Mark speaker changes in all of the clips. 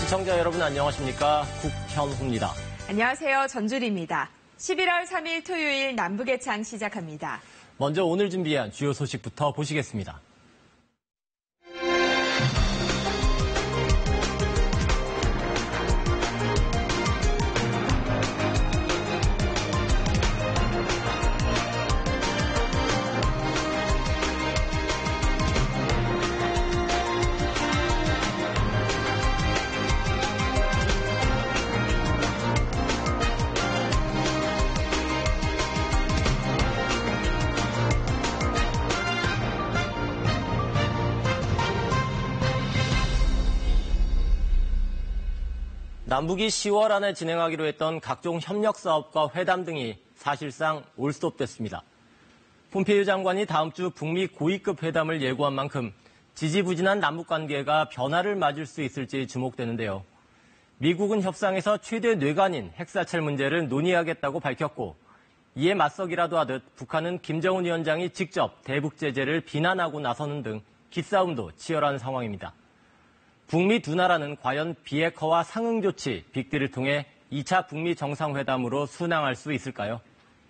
Speaker 1: 시청자 여러분 안녕하십니까? 국현호입니다.
Speaker 2: 안녕하세요. 전주리입니다. 11월 3일 토요일 남북의 창 시작합니다.
Speaker 1: 먼저 오늘 준비한 주요 소식부터 보시겠습니다. 남북이 10월 안에 진행하기로 했던 각종 협력 사업과 회담 등이 사실상 올스톱됐습니다. 폼페이오 장관이 다음 주 북미 고위급 회담을 예고한 만큼 지지부진한 남북관계가 변화를 맞을 수 있을지 주목되는데요. 미국은 협상에서 최대 뇌관인 핵사찰 문제를 논의하겠다고 밝혔고, 이에 맞서기라도 하듯 북한은 김정은 위원장이 직접 대북 제재를 비난하고 나서는 등 기싸움도 치열한 상황입니다. 북미 두 나라는 과연 비핵화와 상응 조치, 빅딜을 통해 2차 북미 정상회담으로 순항할 수 있을까요?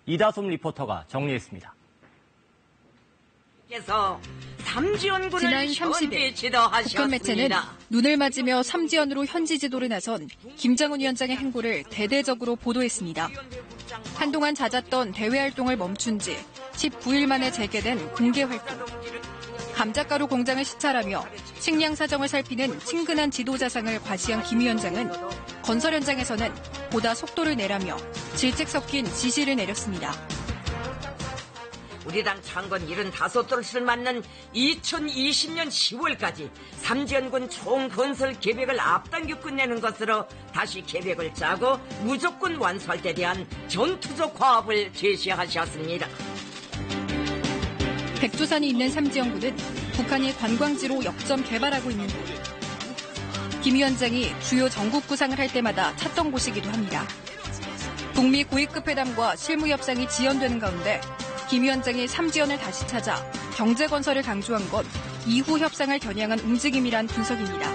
Speaker 1: 이다솜 리포터가 정리했습니다.
Speaker 3: 지난 30일 북한 매체는 눈을 맞으며 삼지연으로 현지 지도를 나선 김정은 위원장의 행보를 대대적으로 보도했습니다. 한동안 잦았던 대외 활동을 멈춘 지 19일 만에 재개된 공개 활동. 감자가루 공장을 시찰하며 식량 사정을 살피는 친근한 지도자상을 과시한 김 위원장은 건설 현장에서는 보다 속도를 내라며 질책 섞인 지시를 내렸습니다.
Speaker 4: 우리 당 창건 75돌을 맞는 2020년 10월까지 삼지연군 총건설 계획을 앞당겨 끝내는 것으로 다시 계획을 짜고 무조건 완수할 때 대한 전투적 과업을 제시하셨습니다.
Speaker 3: 백두산이 있는 삼지연군은 북한이 관광지로 역점 개발하고 있는 곳. 김 위원장이 주요 전국 구상을 할 때마다 찾던 곳이기도 합니다. 북미 고위급 회담과 실무 협상이 지연되는 가운데 김 위원장이 삼지연을 다시 찾아 경제 건설을 강조한 건 이후 협상을 겨냥한 움직임이란 분석입니다.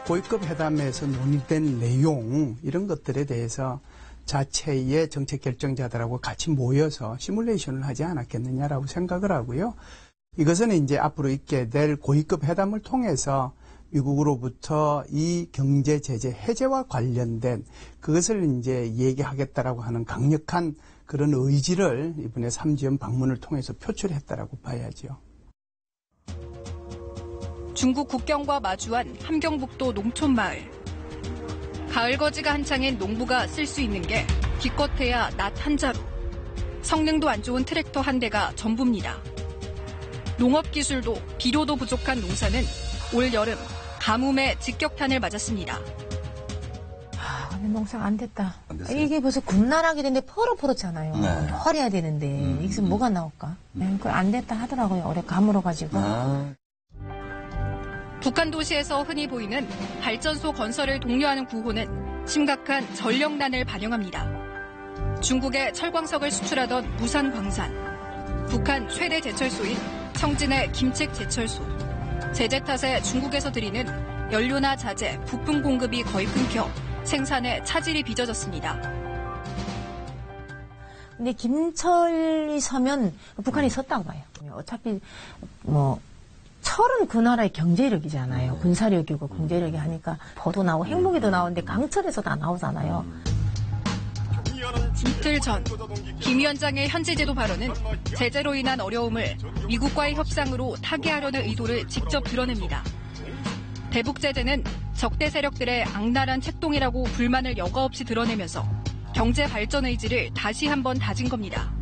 Speaker 5: 고위급 회담에서 논의된 내용 이런 것들에 대해서 자체의 정책 결정자들하고 같이 모여서 시뮬레이션을 하지 않았겠느냐라고 생각을 하고요. 이것은 이제 앞으로 있게 될 고위급 회담을 통해서 미국으로부터 이 경제 제재 해제와 관련된 그것을 이제 얘기하겠다라고 하는 강력한 그런 의지를 이번에 삼지연 방문을 통해서 표출했다라고 봐야죠.
Speaker 3: 중국 국경과 마주한 함경북도 농촌마을. 가을 거지가 한창인 농부가 쓸 수 있는 게 기껏해야 낫 한 자루. 성능도 안 좋은 트랙터 한 대가 전부입니다. 농업 기술도 비료도 부족한 농사는 올 여름 가뭄에 직격탄을 맞았습니다.
Speaker 6: 오늘 농사가 안 됐다. 이게 벌써 굽나라기 되는데 퍼렇잖아요.
Speaker 7: 네.
Speaker 6: 헐해야 되는데 여기서 뭐가 나올까? 그거 안 됐다 하더라고요. 올해 가물어가지고.
Speaker 3: 북한 도시에서 흔히 보이는 발전소 건설을 독려하는 구호는 심각한 전력난을 반영합니다. 중국에 철광석을 수출하던 무산광산, 북한 최대 제철소인 청진의 김책 제철소, 제재 탓에 중국에서 들이는 연료나 자재, 부품 공급이 거의 끊겨 생산에 차질이 빚어졌습니다.
Speaker 6: 근데 김철이 서면 북한이 섰다고 봐요. 어차피 철은 그 나라의 경제력이잖아요. 군사력이고 경제력이 하니까 포도 나오고 핵무기도 나오는데 강철에서 다 나오잖아요.
Speaker 3: 이틀 전 김 위원장의 현지 제도 발언은 제재로 인한 어려움을 미국과의 협상으로 타개하려는 의도를 직접 드러냅니다. 대북 제재는 적대 세력들의 악랄한 책동이라고 불만을 여과 없이 드러내면서 경제 발전 의지를 다시 한번 다진 겁니다.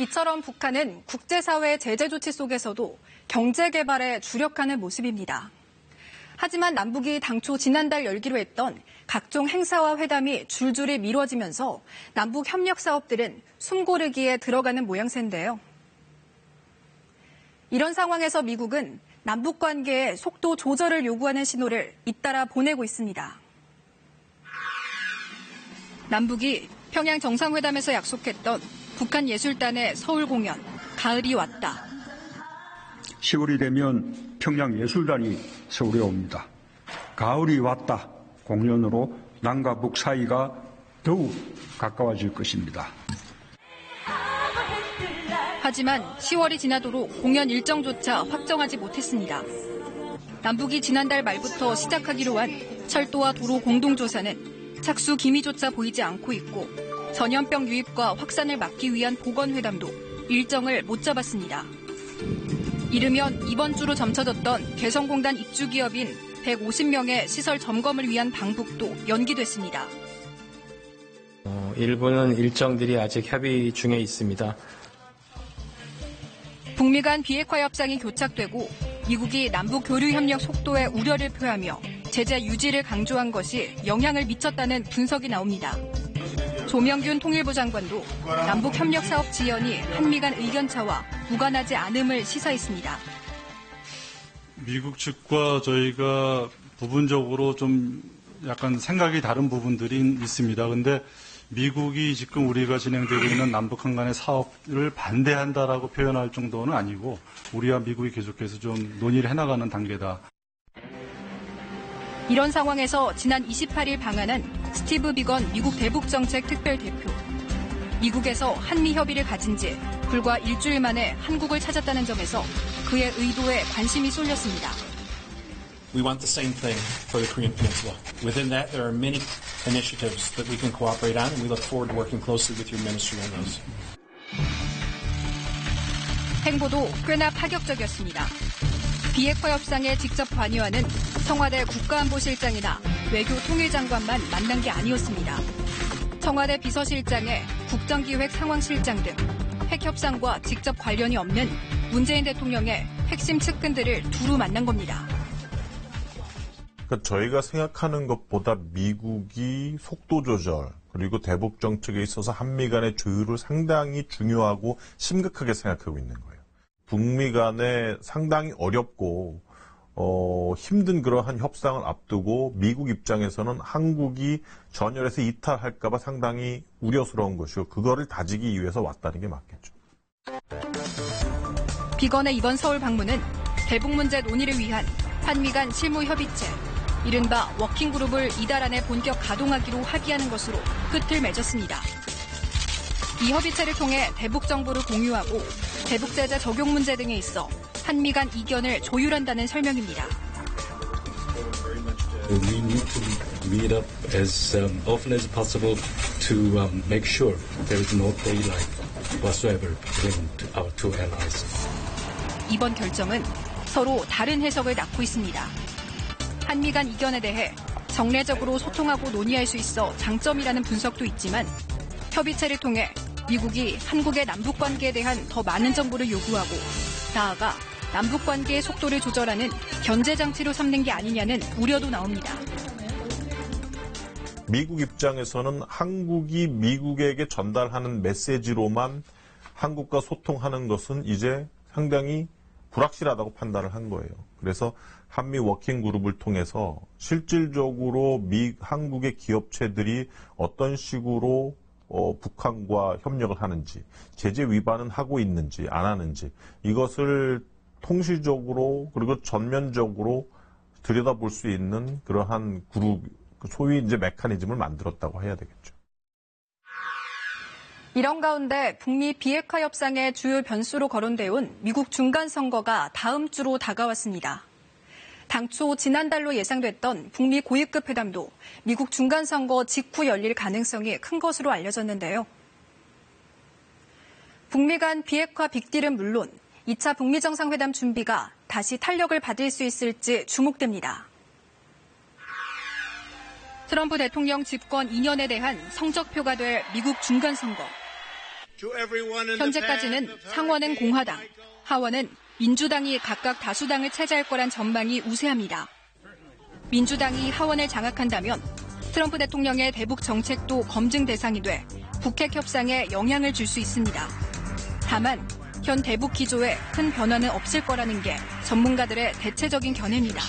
Speaker 3: 이처럼 북한은 국제사회의 제재 조치 속에서도 경제 개발에 주력하는 모습입니다. 하지만 남북이 당초 지난달 열기로 했던 각종 행사와 회담이 줄줄이 미뤄지면서 남북 협력 사업들은 숨고르기에 들어가는 모양새인데요. 이런 상황에서 미국은 남북 관계의 속도 조절을 요구하는 신호를 잇따라 보내고 있습니다. 남북이 평양 정상회담에서 약속했던 북한 예술단의 서울 공연, 가을이 왔다.
Speaker 8: 10월이 되면
Speaker 7: 청량예술단이 서울에 옵니다. 가을이 왔다 공연으로 남과 북 사이가 더욱 가까워질 것입니다.
Speaker 3: 하지만 10월이 지나도록 공연 일정조차 확정하지 못했습니다. 남북이 지난달 말부터 시작하기로 한 철도와 도로 공동조사는 착수 기미조차 보이지 않고 있고 전염병 유입과 확산을 막기 위한 보건회담도 일정을 못 잡았습니다. 이르면 이번 주로 점쳐졌던 개성공단 입주기업인 150명의 시설 점검을 위한 방북도 연기됐습니다.
Speaker 8: 일부는 일정들이 아직 협의 중에 있습니다.
Speaker 3: 북미 간 비핵화 협상이 교착되고 미국이 남북 교류 협력 속도에 우려를 표하며 제재 유지를 강조한 것이 영향을 미쳤다는 분석이 나옵니다. 조명균 통일부 장관도 남북 협력 사업 지연이 한미 간 의견차와 무관하지 않음을 시사했습니다.
Speaker 9: 미국 측과 저희가 부분적으로 좀 약간 생각이 다른 부분들이 있습니다. 그런데 미국이 지금 우리가 진행되고 있는 남북한 간의 사업을 반대한다라고 표현할 정도는 아니고 우리와 미국이 계속해서 좀 논의를 해나가는 단계다.
Speaker 3: 이런 상황에서 지난 28일 방한한 스티브 비건 미국 대북정책 특별대표. 미국에서 한미 협의를 가진 지 불과 일주일 만에 한국을 찾았다는 점에서 그의 의도에 관심이 쏠렸습니다.
Speaker 10: We want the same thing for the Korean Peninsula. Within that, there are many initiatives that we can cooperate on, and we look forward to working closely with your ministry on those.
Speaker 3: 행보도 꽤나 파격적이었습니다. 비핵화 협상에 직접 관여하는 청와대 국가안보실장이나 외교통일장관만 만난 게 아니었습니다. 청와대 비서실장의 국정기획상황실장 등 핵협상과 직접 관련이 없는 문재인 대통령의 핵심 측근들을 두루 만난 겁니다.
Speaker 11: 그러니까 저희가 생각하는 것보다 미국이 속도 조절 그리고 대북 정책에 있어서 한미 간의 조율을 상당히 중요하고 심각하게 생각하고 있는 거예요. 북미 간에 상당히 어렵고 힘든 그러한 협상을 앞두고 미국 입장에서는 한국이 전열에서 이탈할까 봐 상당히 우려스러운 것이고 그거를 다지기 위해서 왔다는 게 맞겠죠.
Speaker 3: 비건의 이번 서울 방문은 대북 문제 논의를 위한 한미 간 실무협의체, 이른바 워킹그룹을 이달 안에 본격 가동하기로 합의하는 것으로 끝을 맺었습니다. 이 협의체를 통해 대북 정보를 공유하고 대북 제재 적용 문제 등에 있어 한미 간 이견을 조율한다는 설명입니다.
Speaker 12: We need to meet up as often as possible to make sure there is no daylight whatsoever between our two allies.
Speaker 3: 이번 결정은 서로 다른 해석을 낳고 있습니다. 한미 간 이견에 대해 정례적으로 소통하고 논의할 수 있어 장점이라는 분석도 있지만 협의체를 통해 미국이 한국의 남북관계에 대한 더 많은 정보를 요구하고 나아가 남북관계의 속도를 조절하는 견제장치로 삼는 게 아니냐는 우려도 나옵니다.
Speaker 11: 미국 입장에서는 한국이 미국에게 전달하는 메시지로만 한국과 소통하는 것은 이제 상당히 불확실하다고 판단을 한 거예요. 그래서 한미 워킹그룹을 통해서 실질적으로 한국의 기업체들이 어떤 식으로 북한과 협력을 하는지, 제재 위반은 하고 있는지 안 하는지 이것을 통시적으로 그리고 전면적으로 들여다볼 수 있는 그러한 그룹, 소위 이제 메커니즘을 만들었다고 해야 되겠죠.
Speaker 3: 이런 가운데 북미 비핵화 협상의 주요 변수로 거론돼 온 미국 중간선거가 다음 주로 다가왔습니다. 당초 지난달로 예상됐던 북미 고위급 회담도 미국 중간선거 직후 열릴 가능성이 큰 것으로 알려졌는데요. 북미 간 비핵화 빅딜은 물론 2차 북미 정상회담 준비가 다시 탄력을 받을 수 있을지 주목됩니다. 트럼프 대통령 집권 2년에 대한 성적표가 될 미국 중간선거. 현재까지는 상원은 공화당, 하원은 민주당이 각각 다수당을 차지할 거란 전망이 우세합니다. 민주당이 하원을 장악한다면 트럼프 대통령의 대북 정책도 검증 대상이 돼 북핵 협상에 영향을 줄 수 있습니다. 다만 현 대북 기조에 큰 변화는 없을 거라는 게 전문가들의 대체적인 견해입니다.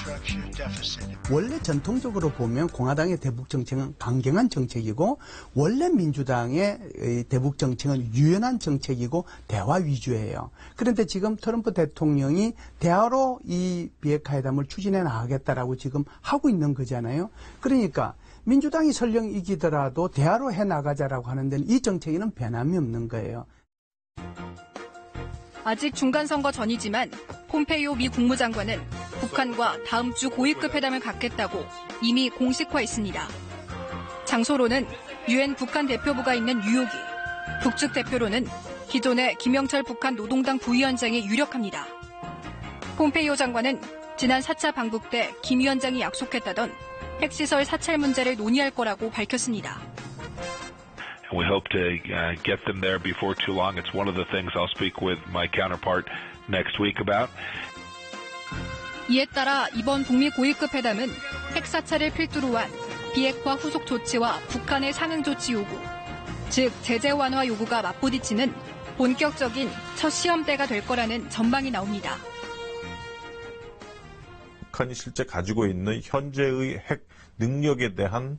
Speaker 5: 원래 전통적으로 보면 공화당의 대북 정책은 강경한 정책이고 원래 민주당의 대북 정책은 유연한 정책이고 대화 위주예요. 그런데 지금 트럼프 대통령이 대화로 이 비핵화 회담을 추진해 나가겠다라고 지금 하고 있는 거잖아요. 그러니까 민주당이 설령 이기더라도 대화로 해 나가자라고 하는 데는 이 정책에는 변함이 없는 거예요.
Speaker 3: 아직 중간선거 전이지만 폼페이오 미 국무장관은 북한과 다음 주 고위급 회담을 갖겠다고 이미 공식화했습니다. 장소로는 유엔 북한 대표부가 있는 뉴욕이, 북측 대표로는 기존의 김영철 북한 노동당 부위원장이 유력합니다. 폼페이오 장관은 지난 4차 방북 때 김 위원장이 약속했다던 핵시설 사찰 문제를 논의할 거라고 밝혔습니다.
Speaker 13: We hope to get them there before too long. It's one of the things I'll speak with my counterpart next week about.
Speaker 3: 이에 따라 이번 북미 고위급 회담은 핵 사찰을 필두로 한 비핵화 후속 조치와 북한의 상응 조치 요구, 즉 제재 완화 요구가 맞부딪히는 본격적인 첫 시험대가 될 거라는 전망이 나옵니다.
Speaker 11: 북한이 실제 가지고 있는 현재의 핵 능력에 대한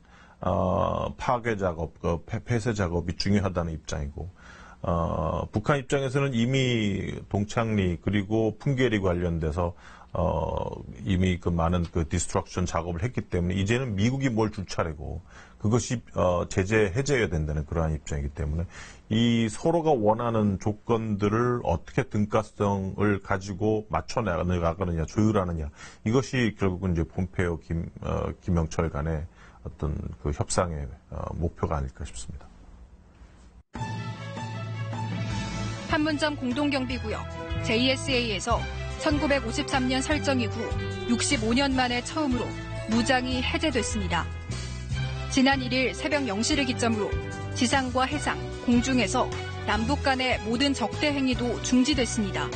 Speaker 11: 파괴 작업, 폐쇄 작업이 중요하다는 입장이고, 북한 입장에서는 이미 동창리 그리고 풍계리 관련돼서 이미 그 많은 그 디스트럭션 작업을 했기 때문에 이제는 미국이 뭘 줄 차례고 그것이 제재 해제해야 된다는 그러한 입장이기 때문에 이 서로가 원하는 조건들을 어떻게 등가성을 가지고 맞춰 나가느냐 조율하느냐 이것이 결국은 이제 폼페이오 김영철 간의 어떤 그 협상의 목표가 아닐까 싶습니다.
Speaker 3: 판문점 공동경비구역 JSA에서 1953년 설정 이후 65년 만에 처음으로 무장이 해제됐습니다. 지난 1일 새벽 0시를 기점으로 지상과 해상, 공중에서 남북 간의 모든 적대 행위도 중지됐습니다.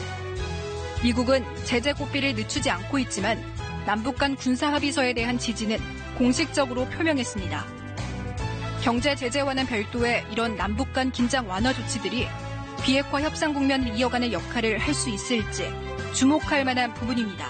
Speaker 3: 미국은 제재 고삐를 늦추지 않고 있지만 남북 간 군사합의서에 대한 지지는 공식적으로 표명했습니다. 경제 제재와는 별도의 이런 남북 간 긴장 완화 조치들이 비핵화 협상 국면을 이어가는 역할을 할 수 있을지 주목할 만한 부분입니다.